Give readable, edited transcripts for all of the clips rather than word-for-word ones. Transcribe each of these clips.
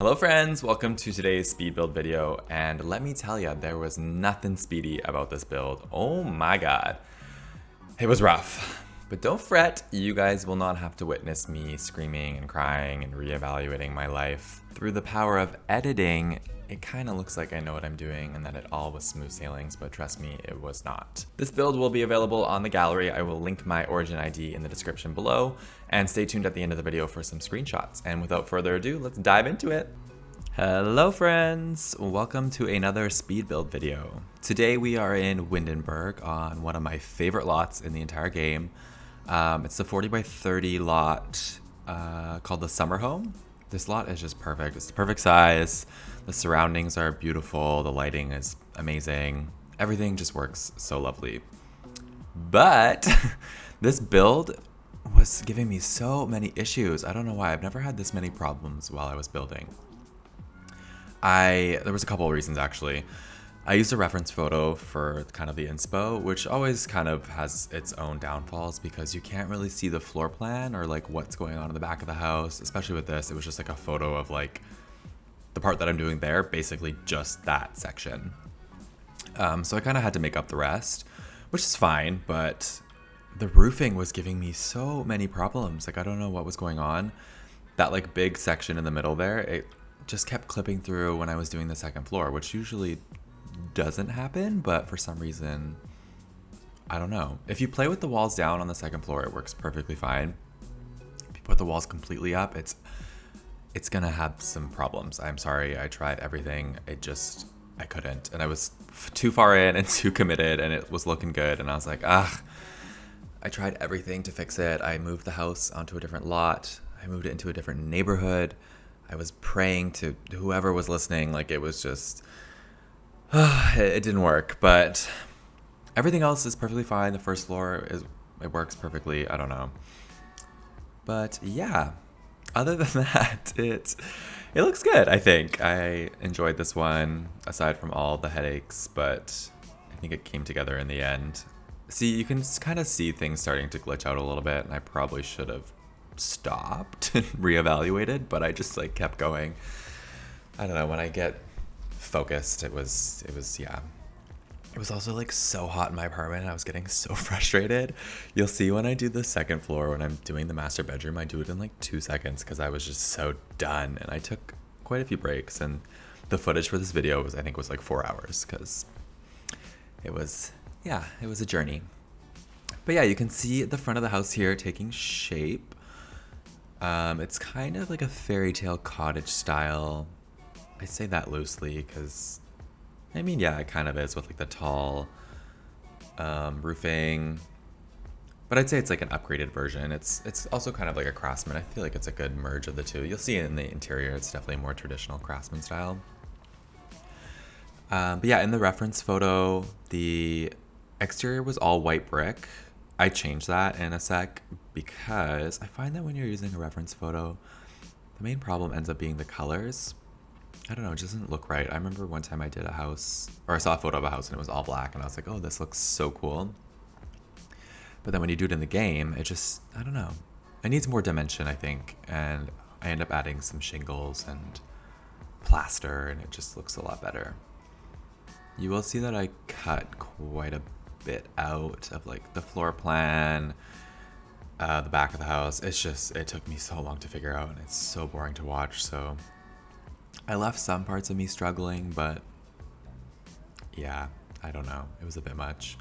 Hello friends, welcome to today's speed build video, and let me tell you, there was nothing speedy about this build. Oh my god. It was rough. But don't fret, you guys will not have to witness me screaming and crying and reevaluating my life. Through the power of editing, it kind of looks like I know what I'm doing and that it all was smooth sailings, but trust me, it was not. This build will be available on the gallery. I will link my origin ID in the description below, and stay tuned at the end of the video for some screenshots. And without further ado, let's dive into it. Hello friends, welcome to another speed build video. Today we are in Windenburg on one of my favorite lots in the entire game. It's the 40 by 30 lot called the Summer Home. This lot is just perfect. It's the perfect size. The surroundings are beautiful. The lighting is amazing. Everything just works so lovely. But this build was giving me so many issues. I don't know why. I've never had this many problems while I was building. There was a couple of reasons actually. I used a reference photo for kind of the inspo, which always kind of has its own downfalls because you can't really see the floor plan or like what's going on in the back of the house. Especially with this, it was just like a photo of like the part that I'm doing there, basically just that section. So I kind of had to make up the rest, which is fine, but the roofing was giving me so many problems. Like I don't know what was going on. That like big section in the middle there, it just kept clipping through when I was doing the second floor, which usually doesn't happen, but for some reason, I don't know. If you play with the walls down on the second floor, it works perfectly fine. If you put the walls completely up, it's gonna have some problems. I'm sorry, I tried everything. I couldn't. And I was too far in and too committed, and it was looking good, and I was like, I tried everything to fix it. I moved the house onto a different lot. I moved it into a different neighborhood. I was praying to whoever was listening, like it was just, it didn't work, but everything else is perfectly fine. The first floor, it works perfectly, I don't know. But yeah, other than that, it looks good, I think. I enjoyed this one, aside from all the headaches, but I think it came together in the end. See, you can kind of see things starting to glitch out a little bit, and I probably should have stopped and reevaluated, but I just like kept going. I don't know, when I get focused, it was yeah. It was also like so hot in my apartment and I was getting so frustrated. You'll see when I do the second floor, when I'm doing the master bedroom, I do it in like 2 seconds because I was just so done, and I took quite a few breaks, and the footage for this video was, I think, was like 4 hours because it was a journey. But yeah, you can see the front of the house here taking shape. It's kind of like a fairy tale cottage style. I say that loosely because, I mean, yeah, it kind of is with like the tall roofing. But I'd say it's like an upgraded version. It's also kind of like a Craftsman. I feel like it's a good merge of the two. You'll see in the interior, it's definitely more traditional Craftsman style. But yeah, in the reference photo, the exterior was all white brick. I changed that in a sec because I find that when you're using a reference photo, the main problem ends up being the colors. I don't know, it doesn't look right. I remember one time I did a house, or I saw a photo of a house and it was all black, and I was like, oh, this looks so cool. But then when you do it in the game, it just, I don't know. It needs more dimension, I think, and I end up adding some shingles and plaster, and it just looks a lot better. You will see that I cut quite a bit out of like the floor plan, the back of the house. It took me so long to figure out, and it's so boring to watch, so I left some parts of me struggling, but yeah, I don't know. It was a bit much.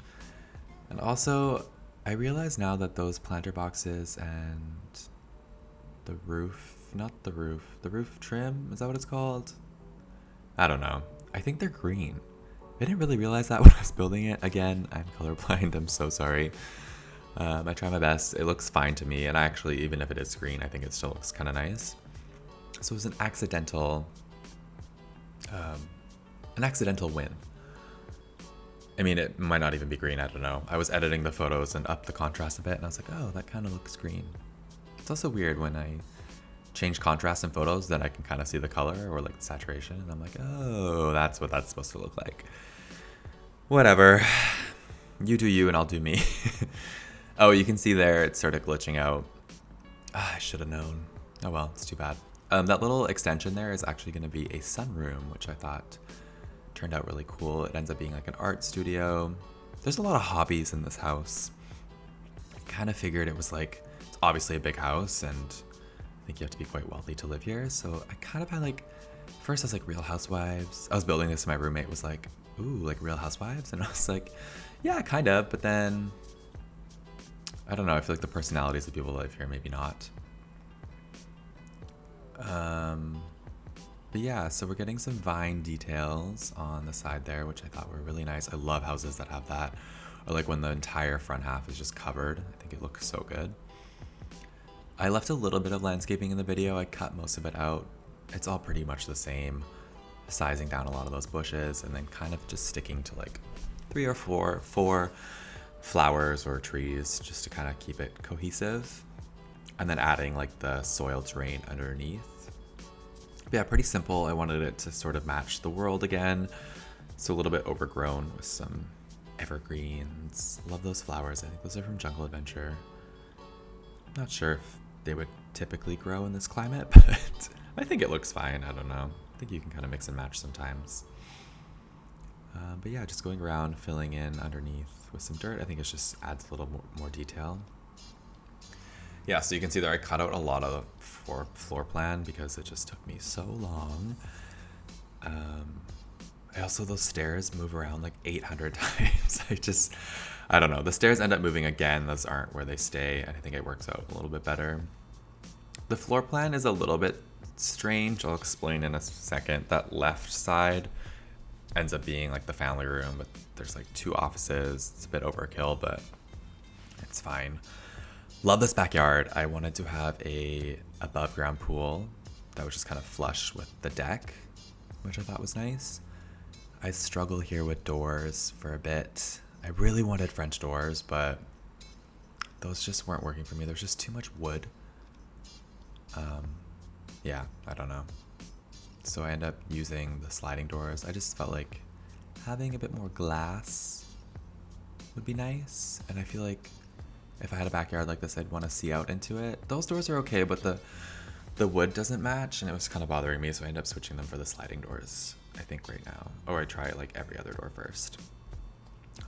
And also, I realize now that those planter boxes and the roof trim, is that what it's called? I don't know. I think they're green. I didn't really realize that when I was building it. Again, I'm colorblind, I'm so sorry. I try my best. It looks fine to me, and actually, even if it is green, I think it still looks kind of nice. So it was an accidental win. I mean, it might not even be green, I don't know. I was editing the photos and upped the contrast a bit, and I was like, oh, that kind of looks green. It's also weird when I change contrast in photos, then I can kind of see the color or like the saturation, and I'm like, oh, that's what that's supposed to look like. Whatever. You do you and I'll do me. Oh, you can see there it started glitching out. I should have known. Oh well, it's too bad. That little extension there is actually going to be a sunroom, which I thought turned out really cool. It ends up being like an art studio. There's a lot of hobbies in this house. I kind of figured it was like, it's obviously a big house, and I think you have to be quite wealthy to live here. So I kind of had like, first I was like Real Housewives. I was building this and my roommate was like, ooh, like Real Housewives? And I was like, yeah, kind of. But then, I don't know, I feel like the personalities of people that live here, maybe not. But yeah, so we're getting some vine details on the side there, which I thought were really nice. I love houses that have that. Or like when the entire front half is just covered. I think it looks so good. I left a little bit of landscaping in the video. I cut most of it out. It's all pretty much the same. Sizing down a lot of those bushes and then kind of just sticking to like 3 or 4 flowers or trees just to kind of keep it cohesive. And then adding like the soil terrain underneath. But yeah, pretty simple. I wanted it to sort of match the world again. So a little bit overgrown with some evergreens. Love those flowers. I think those are from Jungle Adventure. I'm not sure if they would typically grow in this climate, but I think it looks fine. I don't know. I think you can kind of mix and match sometimes. But yeah, just going around, filling in underneath with some dirt. I think it just adds a little more detail. Yeah, so you can see there I cut out a lot of floor plan because it just took me so long. I also, those stairs move around like 800 times. I don't know. The stairs end up moving again. Those aren't where they stay. And I think it works out a little bit better. The floor plan is a little bit strange. I'll explain in a second. That left side ends up being like the family room, but there's like 2 offices. It's a bit overkill, but it's fine. Love this backyard. I wanted to have a above ground pool that was just kind of flush with the deck, which I thought was nice. I struggle here with doors for a bit. I really wanted French doors, but those just weren't working for me. There's just too much wood. Yeah, I don't know. So I end up using the sliding doors. I just felt like having a bit more glass would be nice. And I feel like if I had a backyard like this, I'd want to see out into it. Those doors are okay, but the wood doesn't match, and it was kind of bothering me, so I ended up switching them for the sliding doors, I think, right now. Or I try like every other door first.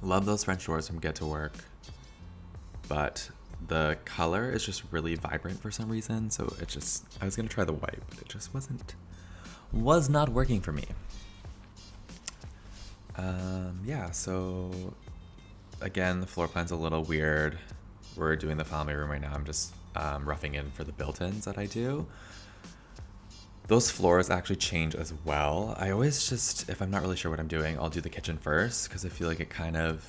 Love those French doors from Get to Work, but the color is just really vibrant for some reason, so I was going to try the white, but it just was not working for me. Yeah, so again, the floor plan's a little weird. We're doing the family room right now. I'm just roughing in for the built-ins that I do. Those floors actually change as well. I always just, if I'm not really sure what I'm doing, I'll do the kitchen first because I feel like it kind of,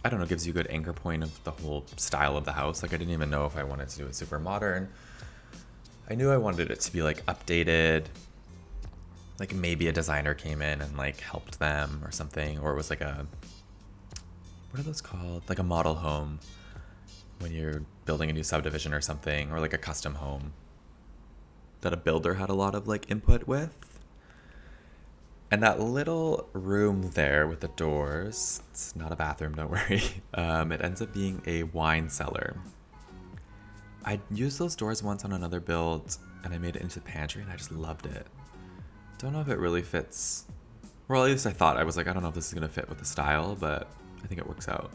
I don't know, gives you a good anchor point of the whole style of the house. Like I didn't even know if I wanted to do it super modern. I knew I wanted it to be like updated. Like maybe a designer came in and like helped them or something, or it was like what are those called? Like a model home when you're building a new subdivision or something, or like a custom home that a builder had a lot of like input with. And that little room there with the doors, it's not a bathroom, don't worry. It ends up being a wine cellar. I used those doors once on another build and I made it into the pantry and I just loved it. Don't know if it really fits. Well, at least I thought. I was like, I don't know if this is going to fit with the style, but I think it works out.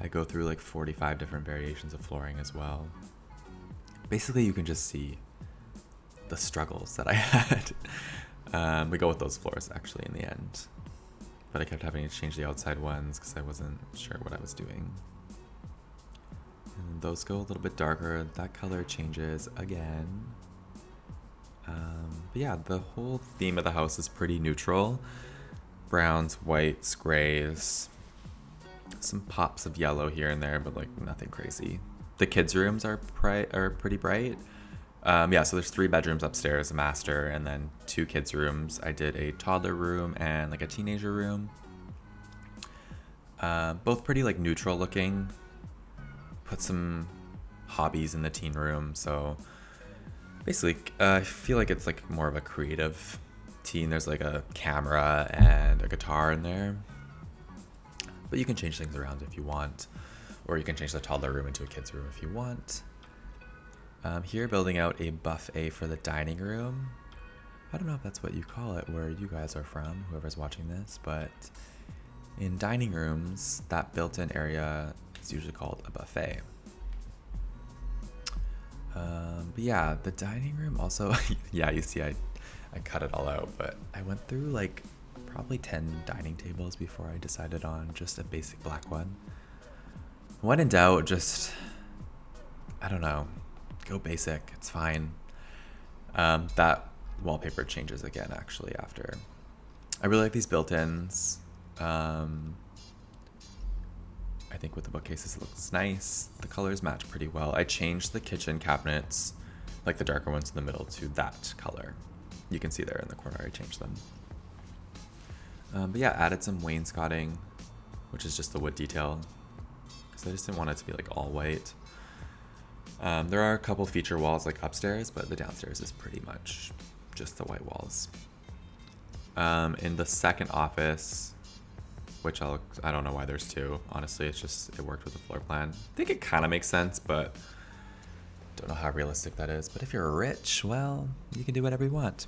I go through like 45 different variations of flooring as well. Basically, you can just see the struggles that I had. We go with those floors actually in the end. But I kept having to change the outside ones because I wasn't sure what I was doing. And those go a little bit darker. That color changes again. But yeah, the whole theme of the house is pretty neutral. Browns, whites, grays. Some pops of yellow here and there, but like nothing crazy. The kids' rooms are pretty bright. Yeah, so there's 3 bedrooms upstairs, a master, and then 2 kids' rooms. I did a toddler room and like a teenager room. Both pretty like neutral looking. Put some hobbies in the teen room, so basically I feel like it's like more of a creative teen. There's like a camera and a guitar in there. But you can change things around if you want. Or you can change the toddler room into a kid's room if you want. Here building out a buffet for the dining room. I don't know if that's what you call it where you guys are from, whoever's watching this, but in dining rooms, that built-in area is usually called a buffet. But yeah, the dining room also, yeah, you see I cut it all out, but I went through like probably 10 dining tables before I decided on just a basic black one. When in doubt, just, I don't know, go basic, it's fine. That wallpaper changes again actually after. I really like these built-ins. I think with the bookcases it looks nice. The colors match pretty well. I changed the kitchen cabinets, like the darker ones in the middle, to that color. You can see there in the corner I changed them. But yeah, added some wainscoting, which is just the wood detail, because I just didn't want it to be like all white. There are a couple feature walls like upstairs, but the downstairs is pretty much just the white walls. In the second office, which I don't know why there's two. Honestly, it worked with the floor plan. I think it kind of makes sense, but don't know how realistic that is. But if you're rich, well, you can do whatever you want.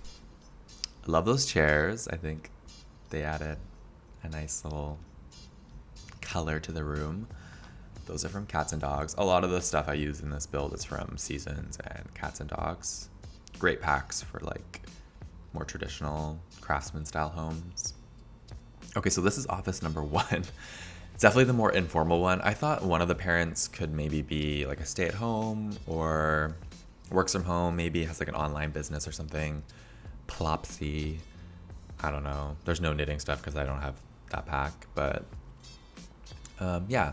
I love those chairs. I think they added a nice little color to the room. Those are from Cats and Dogs. A lot of the stuff I use in this build is from Seasons and Cats and Dogs. Great packs for like more traditional craftsman style homes. Okay, so this is office number 1. It's definitely the more informal one. I thought one of the parents could maybe be like a stay-at-home or works from home, maybe has like an online business or something. Plopsy. I don't know. There's no knitting stuff because I don't have that pack, but yeah.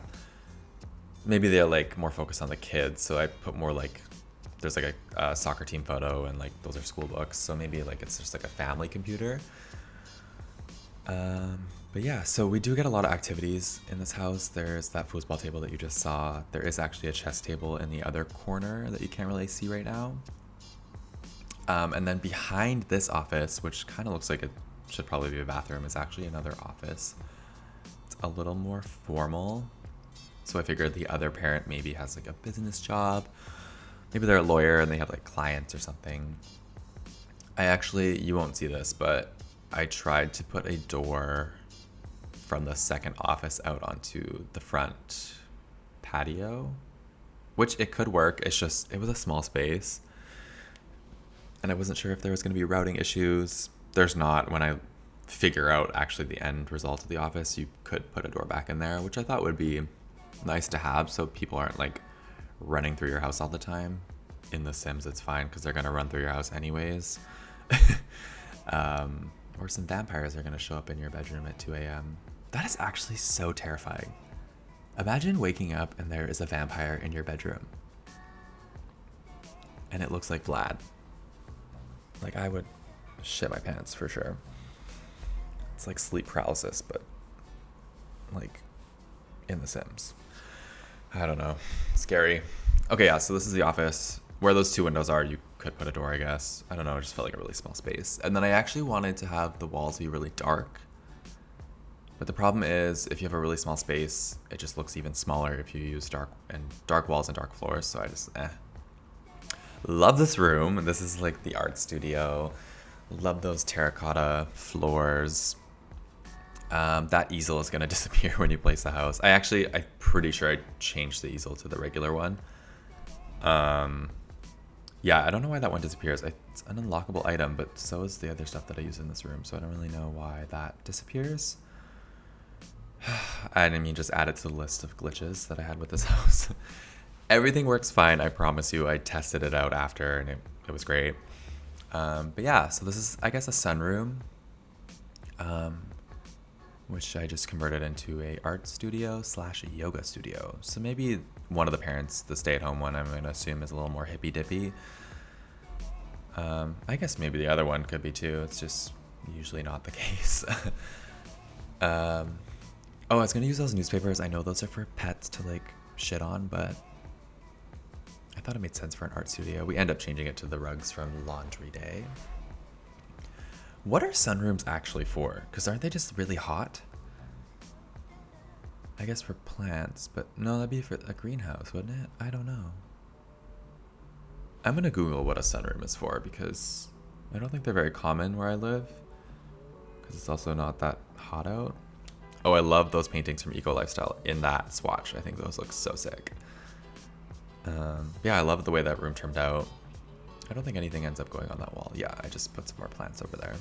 Maybe they're like more focused on the kids, so I put more like there's like a soccer team photo and like those are school books, so maybe like it's just like a family computer. But yeah, so we do get a lot of activities in this house. There's that foosball table that you just saw. There is actually a chess table in the other corner that you can't really see right now. And then behind this office, which kind of looks like it should probably be a bathroom, is actually another office. It's a little more formal. So I figured the other parent maybe has like a business job. Maybe they're a lawyer and they have like clients or something. You won't see this, but I tried to put a door from the second office out onto the front patio, which it could work. It was a small space. And I wasn't sure if there was going to be routing issues. There's not. When I figure out actually the end result of the office, you could put a door back in there, which I thought would be nice to have so people aren't like running through your house all the time. In The Sims, it's fine because they're going to run through your house anyways. Or some vampires are going to show up in your bedroom at 2 a.m. That is actually so terrifying. Imagine waking up and there is a vampire in your bedroom. And it looks like Vlad. Like, I would shit my pants for sure. It's like sleep paralysis, but like in The Sims. I don't know. Scary. Okay, yeah, so this is the office. Where those two windows are, you could put a door, I guess. I don't know, it just felt like a really small space. And then I actually wanted to have the walls be really dark. But the problem is, if you have a really small space, it just looks even smaller if you use dark walls and dark floors, so I just, Love this room. This is like the art studio. Love those terracotta floors. That easel is going to disappear when you place the house. I'm pretty sure I changed the easel to the regular one. Yeah, I don't know why that one disappears. It's an unlockable item, but so is the other stuff that I use in this room, so I don't really know why that disappears. I didn't mean just add it to the list of glitches that I had with this house. Everything works fine, I promise you. I tested it out after, and it was great. But yeah, so this is, I guess, a sunroom, which I just converted into a art studio / yoga studio. So maybe one of the parents, the stay-at-home one, I'm going to assume is a little more hippy-dippy. I guess maybe the other one could be too. It's just usually not the case. I was going to use those newspapers. I know those are for pets to like shit on, but I thought it made sense for an art studio. We end up changing it to the rugs from Laundry Day. What are sunrooms actually for? Because aren't they just really hot? I guess for plants, but no, that'd be for a greenhouse, wouldn't it? I don't know. I'm gonna Google what a sunroom is for because I don't think they're very common where I live. Because it's also not that hot out. Oh, I love those paintings from Eco Lifestyle in that swatch. I think those look so sick. Yeah, I love the way that room turned out. I don't think anything ends up going on that wall. Yeah, I just put some more plants over there.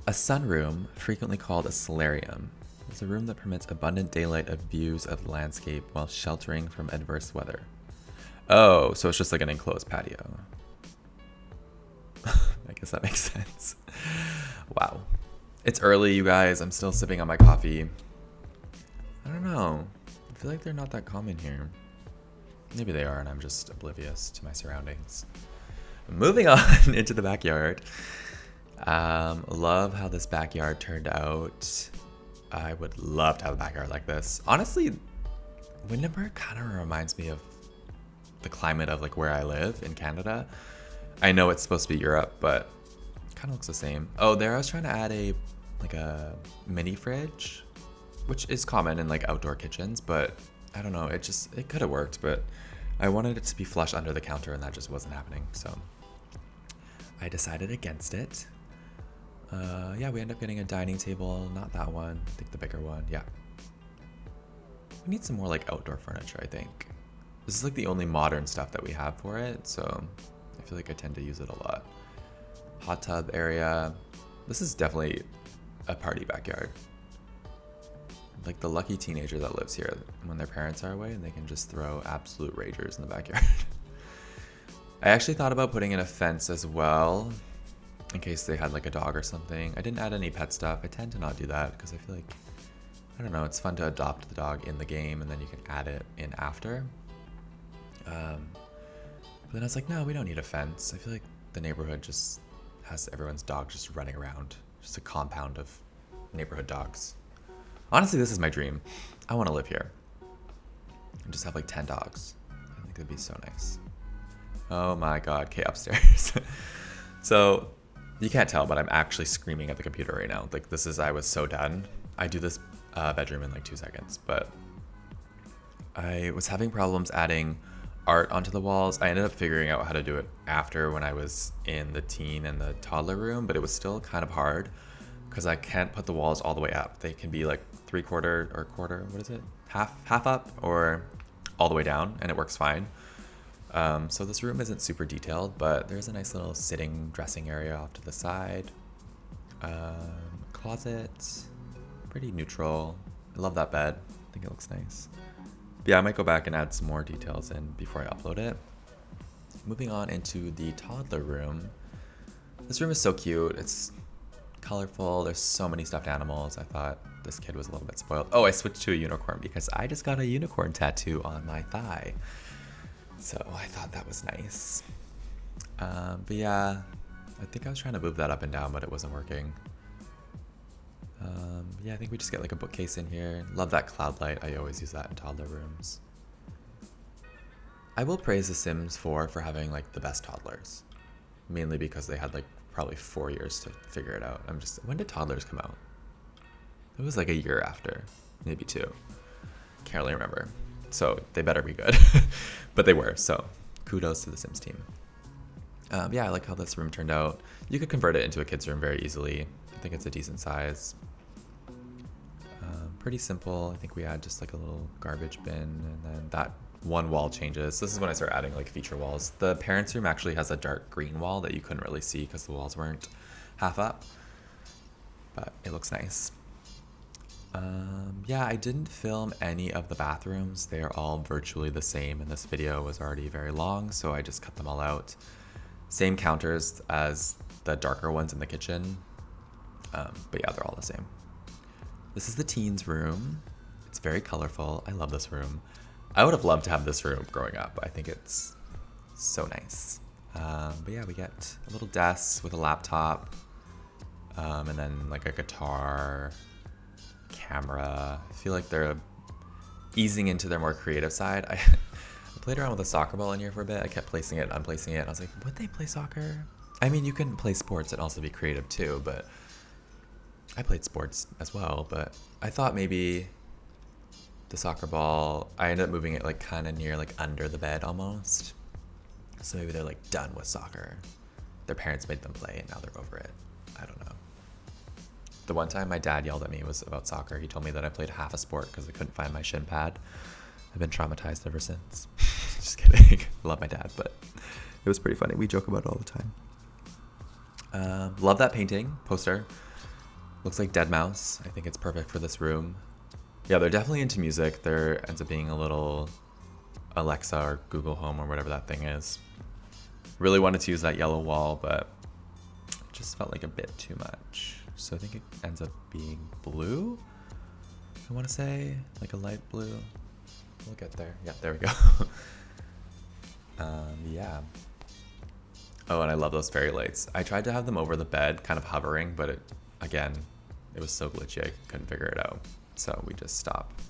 A sunroom, frequently called a solarium, is a room that permits abundant daylight of views of the landscape while sheltering from adverse weather. Oh, so it's just like an enclosed patio. I guess that makes sense. Wow. It's early, you guys. I'm still sipping on my coffee. I don't know. I feel like they're not that common here. Maybe they are, and I'm just oblivious to my surroundings. Moving on into the backyard. Love how this backyard turned out. I would love to have a backyard like this. Honestly, Windenburg kind of reminds me of the climate of like where I live in Canada. I know it's supposed to be Europe, but it kind of looks the same. Oh, there I was trying to add a mini fridge, which is common in like outdoor kitchens, but I don't know, it could have worked, but I wanted it to be flush under the counter and that just wasn't happening, so I decided against it. Yeah, we ended up getting a dining table, not that one, I think the bigger one, yeah. We need some more like outdoor furniture, I think. This is like the only modern stuff that we have for it, so I feel like I tend to use it a lot. Hot tub area. This is definitely a party backyard. Like the lucky teenager that lives here when their parents are away and they can just throw absolute ragers in the backyard. I actually thought about putting in a fence as well in case they had like a dog or something. I didn't add any pet stuff. I tend to not do that because I feel like, I don't know, it's fun to adopt the dog in the game and then you can add it in after. But then I was like, no, we don't need a fence. I feel like the neighborhood just has everyone's dog just running around. Just a compound of neighborhood dogs. Honestly, this is my dream. I want to live here and just have like 10 dogs. I think that'd be so nice. Oh my God, okay, upstairs. So you can't tell, but I'm actually screaming at the computer right now. Like I was so done. I do this bedroom in like 2 seconds, but I was having problems adding art onto the walls. I ended up figuring out how to do it after when I was in the teen and the toddler room, but it was still kind of hard because I can't put the walls all the way up. They can be like 3/4 or quarter, what is it? Half up or all the way down, and it works fine. So this room isn't super detailed, but there's a nice little sitting dressing area off to the side. Closet, pretty neutral. I love that bed. I think it looks nice. But yeah, I might go back and add some more details in before I upload it. Moving on into the toddler room. This room is so cute. It's colorful. There's so many stuffed animals. I thought this kid was a little bit spoiled. Oh, I switched to a unicorn because I just got a unicorn tattoo on my thigh. So I thought that was nice. But yeah, I think I was trying to move that up and down, but it wasn't working. Yeah, I think we just get like a bookcase in here. Love that cloud light. I always use that in toddler rooms. I will praise The Sims 4 for having like the best toddlers. Mainly because they had like probably 4 years to figure it out. When did toddlers come out? It was like a year after, maybe 2. Can't really remember. So they better be good. But they were, so kudos to the Sims team. Yeah, I like how this room turned out. You could convert it into a kid's room very easily. I think it's a decent size. Pretty simple. I think we add just like a little garbage bin, and then that one wall changes. This is when I start adding like feature walls. The parents' room actually has a dark green wall that you couldn't really see because the walls weren't half up, but it looks nice. Yeah, I didn't film any of the bathrooms. They are all virtually the same, and this video was already very long, so I just cut them all out. Same counters as the darker ones in the kitchen, but yeah, they're all the same. This is the teens' room. It's very colorful. I love this room. I would have loved to have this room growing up. I think it's so nice. But yeah, we get a little desk with a laptop, and then like a guitar, camera. I feel like they're easing into their more creative side. I played around with a soccer ball in here for a bit. I kept placing it, unplacing it. I was like, would they play soccer? I mean, you can play sports and also be creative too, but I played sports as well. But I thought maybe the soccer ball, I ended up moving it like kind of near like under the bed almost. So maybe they're like done with soccer. Their parents made them play and now they're over it. I don't know. The one time my dad yelled at me was about soccer. He told me that I played half a sport because I couldn't find my shin pad. I've been traumatized ever since. Just kidding. I love my dad, but it was pretty funny. We joke about it all the time. Love that painting poster. Looks like Deadmau5. I think it's perfect for this room. Yeah, they're definitely into music. There ends up being a little Alexa or Google Home or whatever that thing is. Really wanted to use that yellow wall, but it just felt like a bit too much. So I think it ends up being blue. I want to say like a light blue. We'll get there. Yeah, there we go. Yeah. Oh, and I love those fairy lights. I tried to have them over the bed, kind of hovering, but it was so glitchy I couldn't figure it out. So we just stopped.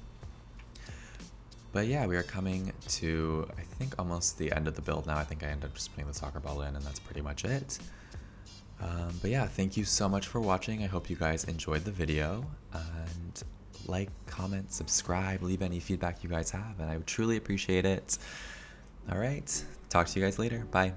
But yeah, we are coming to, I think, almost the end of the build now. I think I end up just putting the soccer ball in, and that's pretty much it. But yeah, thank you so much for watching. I hope you guys enjoyed the video. And like, comment, subscribe, leave any feedback you guys have, and I would truly appreciate it. All right, talk to you guys later. Bye.